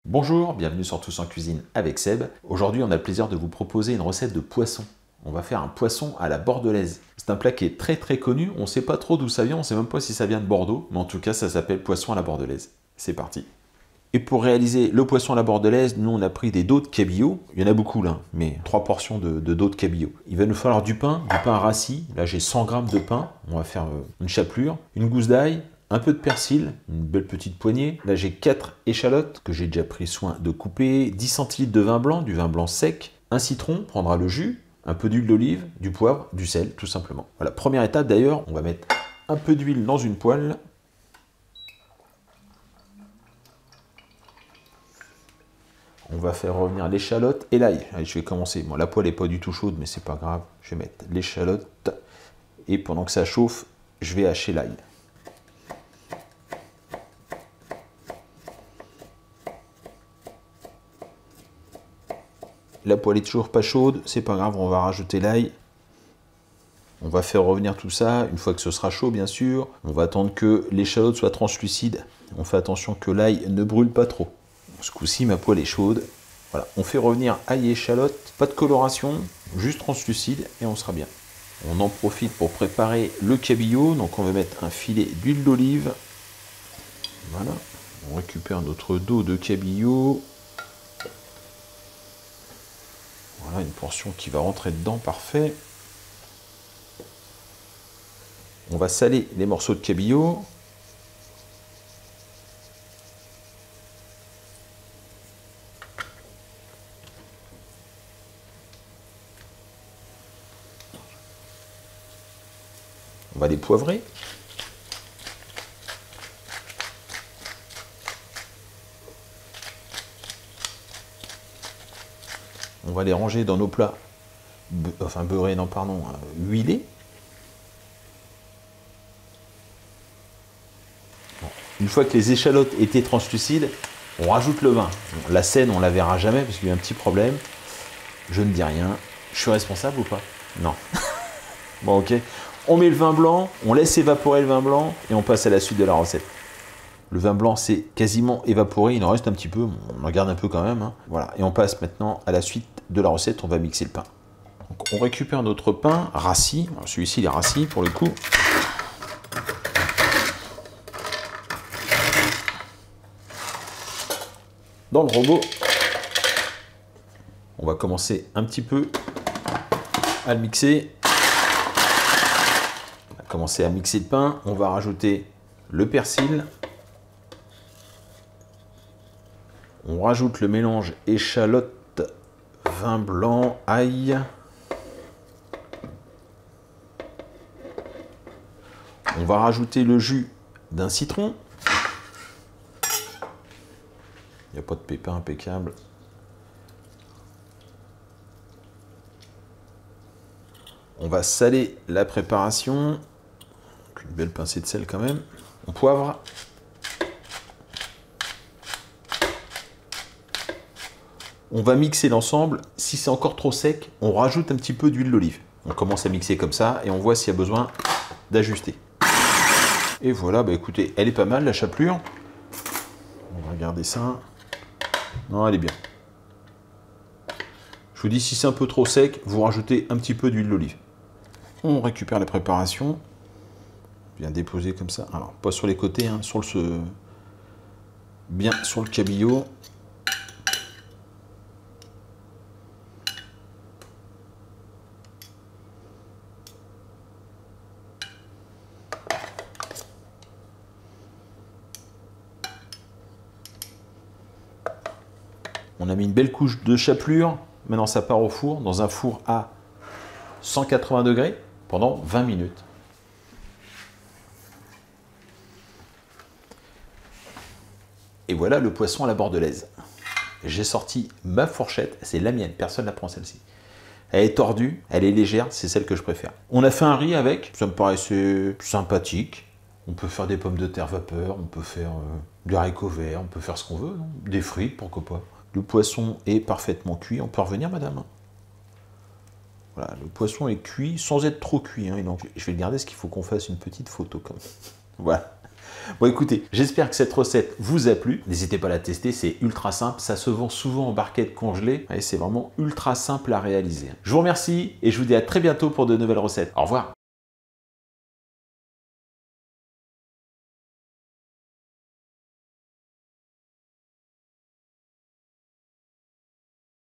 Bonjour, bienvenue sur Tous en Cuisine avec Seb. Aujourd'hui, on a le plaisir de vous proposer une recette de poisson. On va faire un poisson à la bordelaise. C'est un plat qui est très connu, on ne sait pas trop d'où ça vient, on ne sait même pas si ça vient de Bordeaux, mais en tout cas, ça s'appelle poisson à la bordelaise. C'est parti. Et pour réaliser le poisson à la bordelaise, nous on a pris des dos de cabillaud. Il y en a beaucoup là, mais 3 portions de dos de cabillaud. Il va nous falloir du pain rassis. Là j'ai 100 g de pain. On va faire une chapelure, une gousse d'ail, un peu de persil, une belle petite poignée. Là j'ai 4 échalotes que j'ai déjà pris soin de couper, 10 centilitres de vin blanc, du vin blanc sec, un citron, on prendra le jus, un peu d'huile d'olive, du poivre, du sel, tout simplement. Voilà, première étape d'ailleurs, on va mettre un peu d'huile dans une poêle. On va faire revenir l'échalote et l'ail. Allez, je vais commencer. Bon, la poêle n'est pas du tout chaude, mais c'est pas grave. Je vais mettre l'échalote. Et pendant que ça chauffe, je vais hacher l'ail. La poêle est toujours pas chaude, c'est pas grave, on va rajouter l'ail. On va faire revenir tout ça, une fois que ce sera chaud bien sûr. On va attendre que l'échalote soit translucide. On fait attention que l'ail ne brûle pas trop. Ce coup-ci, ma poêle est chaude. Voilà, on fait revenir ail et échalote, pas de coloration, juste translucide et on sera bien. On en profite pour préparer le cabillaud. Donc on va mettre un filet d'huile d'olive. Voilà, on récupère notre dos de cabillaud. Voilà, une portion qui va rentrer dedans, parfait. On va saler les morceaux de cabillaud. On va les poivrer. On va les ranger dans nos plats, enfin beurrés, non pardon, huilés. Bon. Une fois que les échalotes étaient translucides, on rajoute le vin. Bon, la scène, on la verra jamais parce qu'il y a un petit problème. Je ne dis rien. Je suis responsable ou pas? Non. Bon, ok. On met le vin blanc, on laisse évaporer le vin blanc et on passe à la suite de la recette. Le vin blanc s'est quasiment évaporé, il en reste un petit peu, on en garde un peu quand même. Hein. Voilà. Et on passe maintenant à la suite de la recette, on va mixer le pain. Donc, on récupère notre pain rassis, celui-ci il est rassis pour le coup. Dans le robot, on va commencer un petit peu à le mixer. On va commencer à mixer le pain, on va rajouter le persil. On rajoute le mélange échalote, vin blanc, ail. On va rajouter le jus d'un citron. Il n'y a pas de pépins, impeccable. On va saler la préparation. Une belle pincée de sel quand même. On poivre. On va mixer l'ensemble. Si c'est encore trop sec, on rajoute un petit peu d'huile d'olive. On commence à mixer comme ça et on voit s'il y a besoin d'ajuster. Et voilà, bah écoutez, elle est pas mal la chapelure. On va regarder ça. Non, elle est bien. Je vous dis, si c'est un peu trop sec, vous rajoutez un petit peu d'huile d'olive. On récupère la préparation. Bien déposée comme ça. Alors, pas sur les côtés, hein, bien sur le cabillaud. On a mis une belle couche de chapelure. Maintenant, ça part au four, dans un four à 180 degrés, pendant 20 minutes. Et voilà le poisson à la bordelaise. J'ai sorti ma fourchette, c'est la mienne, personne ne la prend celle-ci. Elle est tordue, elle est légère, c'est celle que je préfère. On a fait un riz avec, ça me paraissait sympathique. On peut faire des pommes de terre vapeur, on peut faire du haricot vert, on peut faire ce qu'on veut, non? Des frites, pourquoi pas. Le poisson est parfaitement cuit. On peut revenir, madame? Voilà, le poisson est cuit sans être trop cuit. Hein, donc, je vais le garder parce qu'il faut qu'on fasse une petite photo. Comme... Voilà. Bon écoutez, j'espère que cette recette vous a plu. N'hésitez pas à la tester, c'est ultra simple. Ça se vend souvent en barquette congelée et c'est vraiment ultra simple à réaliser. Je vous remercie et je vous dis à très bientôt pour de nouvelles recettes. Au revoir.